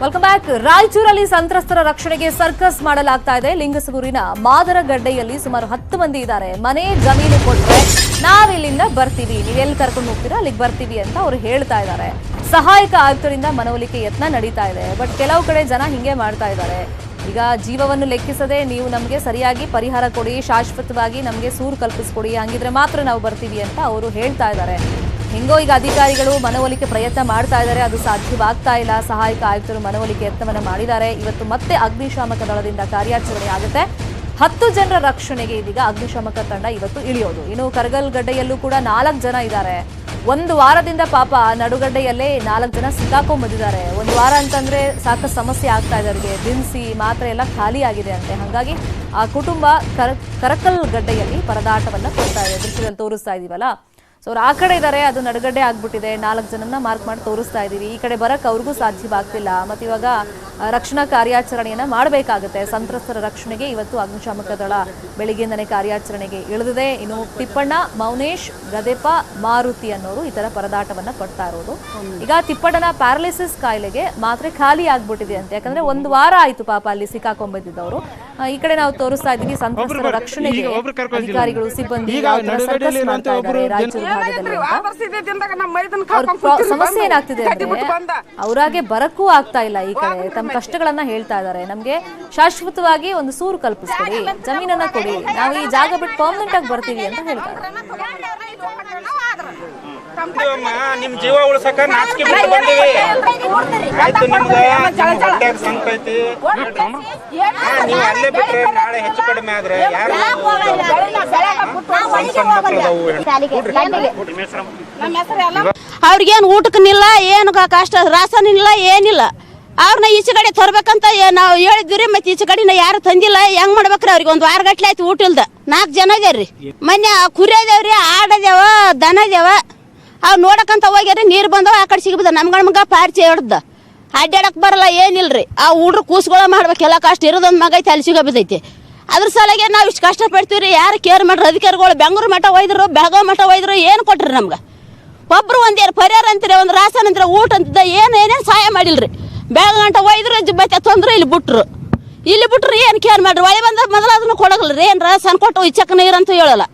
Welcome back. ರಾಯಚೂರಲ್ಲಿ ಸಂತ್ರಸ್ತರ ರಕ್ಷಣೆಗೆ circus ಮಾಡಲಾಗ್ತಾ ಇದೆ. ಲಿಂಗಸಗೂರಿನ ಮಾದರಗಡ್ಡೆಯಲ್ಲಿ ಸುಮಾರು 10 ಮಂದಿ ಇದ್ದಾರೆ. ಮನೆ ಜಮೀನು ಕೊಟ್ರೆ ನಾವಿಲ್ಲಿಂದ ಬರ್ತೀವಿ, ನೀವೆಲ್ಲಿ ಕರ್ಕೊಂಡು ಹೋಗ್ತೀರಾ ಅಲ್ಲಿಗೆ ಬರ್ತೀವಿ ಅಂತ ಅವರು ಹೇಳ್ತಾ ಇದ್ದಾರೆ. ಸಹಾಯಕ ಆಯುಕ್ತರಿಂದ ಮನವೊಲಿಕೆ ಯತ್ನ ನಡೀತಾ ಇದೆ. ಬಟ್ ಕೆಲವು ಕಡೆ ಜನ ಹಿಂಗೆ ಮಾಡ್ತಾ ಇದ್ದಾರೆ. ಈಗ ಜೀವವನ್ನು ಲೆಕ್ಕಿಸದೆ ನೀವು ನಮಗೆ ಸರಿಯಾಗಿ ಪರಿಹಾರ ಕೊಡಿ, ಶಾಶ್ವತವಾಗಿ ನಮಗೆ ಸೂರು ಕಲ್ಪಿಸ್ಕೊಡಿ, ಹಂಗಿದ್ರೆ ಮಾತ್ರ ನಾವು ಬರ್ತೀವಿ ಅಂತ ಅವರು ಹೇಳ್ತಾ ಇದ್ದಾರೆ. ಹಿಂಗೋ ಈಗ ಅಧಿಕಾರಿಗಳು ಮನವೊಲಿಕೆ ಪ್ರಯತ್ನ ಮಾಡ್ತಾ ಇದ್ದಾರೆ, ಅದು ಸಾಧ್ಯವಾಗ್ತಾ ಇಲ್ಲ. ಸಹಾಯಕ ಆಯುಕ್ತರು ಮನವೊಲಿಕೆ ಯತ್ನವನ್ನು ಮಾಡಿದ್ದಾರೆ. ಇವತ್ತು ಮತ್ತೆ ಅಗ್ನಿಶಾಮಕ ದಳದಿಂದ ಕಾರ್ಯಾಚರಣೆ ಆಗುತ್ತೆ. 10 ಜನರ ರಕ್ಷಣೆಗೆ ಇದೀಗ ಅಗ್ನಿಶಾಮಕ ತಂಡ ಇವತ್ತು ಇಳಿಯೋದು. ಇನ್ನು ಕರಗಲ್ಗಡ್ಡೆಯಲ್ಲೂ ಕೂಡ 4 ಜನ ಇದ್ದಾರೆ. ಒಂದು ವಾರದಿಂದ ಪಾಪ ನಡುಗಡ್ಡೆಯಲ್ಲೇ 4 ಜನ ಸಿಕ್ಕಾಕೊಂಡ್ಬಂದಿದ್ದಾರೆ. ಒಂದು ವಾರ ಅಂತಂದ್ರೆ ಸಾಕಷ್ಟು ಸಮಸ್ಯೆ ಆಗ್ತಾ ಇದೆ ಅವರಿಗೆ. ದಿನಸಿ ಮಾತ್ರೆ ಎಲ್ಲ ಖಾಲಿ ಆಗಿದೆ ಅಂತೆ. ಹಾಗಾಗಿ ಆ ಕುಟುಂಬ ಕರಕಲ್ಗಡ್ಡೆಯಲ್ಲಿ ಪರದಾಟವನ್ನ ಕೊಡ್ತಾ ಇದೆ. ದೃಶ್ಯದಲ್ಲಿ ತೋರಿಸ್ತಾ ಇದೀವಲ್ಲ, ಸೊ ಅವ್ರು ಆ ಕಡೆ ಇದ್ದಾರೆ, ಅದು ನಡುಗಡ್ಡೆ ಆಗ್ಬಿಟ್ಟಿದೆ. 4 ಜನನ್ನ ಮಾರ್ಕ್ ಮಾಡಿ ತೋರಿಸ್ತಾ ಇದೀವಿ. ಈ ಕಡೆ ಬರಕ್ ಅವ್ರಿಗೂ ಸಾಧ್ಯವಾಗ್ತಿಲ್ಲ. ಮತ್ತೆ ಇವಾಗ ರಕ್ಷಣಾ ಕಾರ್ಯಾಚರಣೆಯನ್ನ ಮಾಡಬೇಕಾಗುತ್ತೆ. ಸಂತ್ರಸ್ತರ ರಕ್ಷಣೆಗೆ ಇವತ್ತು ಅಗ್ನಿಶಾಮಕ ದಳ ಬೆಳಿಗ್ಗೆಯಿಂದನೇ ಕಾರ್ಯಾಚರಣೆಗೆ ಇಳಿದಿದೆ. ಇನ್ನು ತಿಪ್ಪಣ್ಣ, ಮೌನೇಶ್, ಗದೆಪ್ಪ, ಮಾರುತಿ ಅನ್ನೋರು ಈ ತರ ಪರದಾಟವನ್ನ ಪಡ್ತಾ ಇರೋದು. ಈಗ ತಿಪ್ಪಣ್ಣನ ಪ್ಯಾರಾಲಿಸಿಸ್ ಕಾಯಿಲೆಗೆ ಮಾತ್ರೆ ಖಾಲಿ ಆಗ್ಬಿಟ್ಟಿದೆ ಅಂತ. ಯಾಕಂದ್ರೆ ಒಂದು ವಾರ ಆಯ್ತು ಪಾಪ ಅಲ್ಲಿ ಸಿಕ್ಕಾಕೊಂಡ್ಬಂದಿದ್ದವರು. ಈ ಕಡೆ ನಾವು ತೋರಿಸ್ತಾ ಇದೀವಿ ಸಂತ್ರಸ್ತರ ರಕ್ಷಣೆಗೆ ಅಧಿಕಾರಿಗಳು, ಸಿಬ್ಬಂದಿ ಸರ್ಕಸ್ ಮಾಡ್ತಾ ಇದ್ದಾರೆ ರಾಯಚೂರು ಭಾಗದಲ್ಲಿ. ಸಮಸ್ಯೆ ಏನಾಗ್ತಿದೆ ಅಂದ್ರೆ ಅವರಾಗೆ ಬರಕ್ಕೂ ಆಗ್ತಾ ಇಲ್ಲ. ಈ ಕಡೆ ತಮ್ಮ ಕಷ್ಟಗಳನ್ನ ಹೇಳ್ತಾ ಇದ್ದಾರೆ. ನಮ್ಗೆ ಶಾಶ್ವತವಾಗಿ ಒಂದು ಸೂರು ಕಲ್ಪಿಸ್ಕೊಡಿ, ಜಮೀನನ್ನ ಕೊಡಿ, ನಾವು ಈ ಜಾಗ ಬಿಟ್ಟು ಪರ್ಮನೆಂಟ್ ಆಗಿ ಬರ್ತೀವಿ ಅಂತ ಹೇಳ್ತಾರೆ. ನಿಮ್ ಜೀವ ಉಳಿಸಕ ನಾಚಿಕೆ ಬಿಟ್ಟು ಬಂದಿವಿ. ಆಯ್ತು, ನಿಮ್ಗೆ ಹೊಟ್ಟೆಗೆ ಸಂಕ ಐತಿ, ನೀವು ಅಲ್ಲೇ ಬಿಟ್ರೆ ನಾಳೆ ಹೆಚ್ಚು ಕಡಿಮೆ ಆದ್ರೆ ಯಾರು ಅವ್ರಿಗೇನು ಊಟಕ್ಕನಿಲ್ಲ, ಏನು ಕಷ್ಟ ರಾಸನ ಇಲ್ಲ, ಏನಿಲ್ಲ. ಅವ್ರನ್ನ ಈಚೆ ಕಡೆ ತರ್ಬೇಕಂತ ನಾವು ಹೇಳಿದ್ವಿ. ಮತ್ತೆ ಈಚೆ ಕಡೆ ಯಾರು ತಂದಿಲ್ಲ. ಹೆಂಗ್ ಮಾಡ್ಬೇಕ್ರಿ? ಅವ್ರಿಗೆ ಒಂದು ವಾರ ಗಟ್ಲೆ ಆಯ್ತು ಊಟ ಇಲ್ದ. 4 ಜನ ಇದೇವ್ರಿ. ಮೊನ್ನೆ ಕುರಿ ಅದೇವ್ರಿ, ಆಡದೇವ, ದನ ಅದೇವ. ಅವ್ ನೋಡಕಂತ ಹೋಗ್ಯಾರಿ, ನೀರ್ ಬಂದವ, ಆ ಕಡೆ ಸಿಗ್ಬದ. ನಮ್ಗ ಪಾರ್ಚಿ ಹೊಡ್ದ ಅಡ್ಡಾಡಕ್ ಬರಲ್ಲ, ಏನಿಲ್ರಿ. ಆ ಹುಡ್ರು ಕೂಸ್ಗಳ ಮಾಡ್ಬೇಕು, ಎಲ್ಲ ಕಷ್ಟ ಇರೋದೊಂದು ಮಗ ಐತಿ, ಅಲ್ಲಿ ಸಿಗಬದೈತಿ. ಅದ್ರ ಸಲಗೆ ನಾವು ಇಷ್ಟು ಕಷ್ಟ ಪಡ್ತೀವ್ರಿ. ಯಾರು ಕೇರ್ ಮಾಡ್ರಿ ಅಧಿಕಾರಿಗಳು? ಬೆಂಗಳೂರು ಮಠ ಒಯ್ದ್ರು, ಬೆಳಗಾವ್ ಮಠ ಒಯ್ದ್ರು, ಏನು ಕೊಟ್ರಿ ನಮ್ಗೆ? ಒಬ್ರು ಒಂದೇನು ಪರಿಹಾರ ಅಂತೀರಿ, ಒಂದು ರಾಸನ್ ಅಂತೀರ, ಊಟ ಅಂತಿದ್ದ, ಏನೇನೇನು ಸಹಾಯ ಮಾಡಿಲ್ರಿ. ಬೆಳಗಾವ್ ಗಂಟ ಒಯ್ದ್ರು, ಮತ್ತೆ ತೊಂದ್ರೆ ಇಲ್ಲಿ ಬಿಟ್ರು ಏನು ಕೇರ್ ಮಾಡ್ರಿ? ಒಳೆ ಬಂದ ಮೊದಲು ಅದನ್ನು ಕೊಡಗಲ್ರಿ. ಏನು ರಾಸನ್ ಕೊಟ್ಟು ಇಚ್ಚಕ್ಕ ನೀರಂತೂ ಹೇಳಲ್ಲ.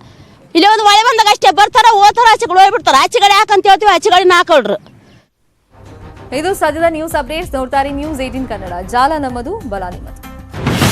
ಇಲ್ಲಿ ಒಂದು ಒಳೆ ಬಂದಾಗ ಅಷ್ಟೇ ಬರ್ತಾರ, ಓದ್ತಾರ, ಆಚೆಗಳು ಹೋಗ್ಬಿಡ್ತಾರ. ಆಚೆಗಡೆ ಹಾಕಂತ ಹೇಳ್ತೀವಿ, ಆಚೆಗಡೆ ಹಾಕೊಳ್ರಿ. ಇದು ಸದ್ಯದ ನ್ಯೂಸ್ ಅಪ್ಡೇಟ್ಸ್. ನೋಡ್ತಾರೆ ನ್ಯೂಸ್ 18 ಕನ್ನಡ. ಜಾಲ ನಮ್ಮದು, ಬಲ ನಿಮ್ಮದು.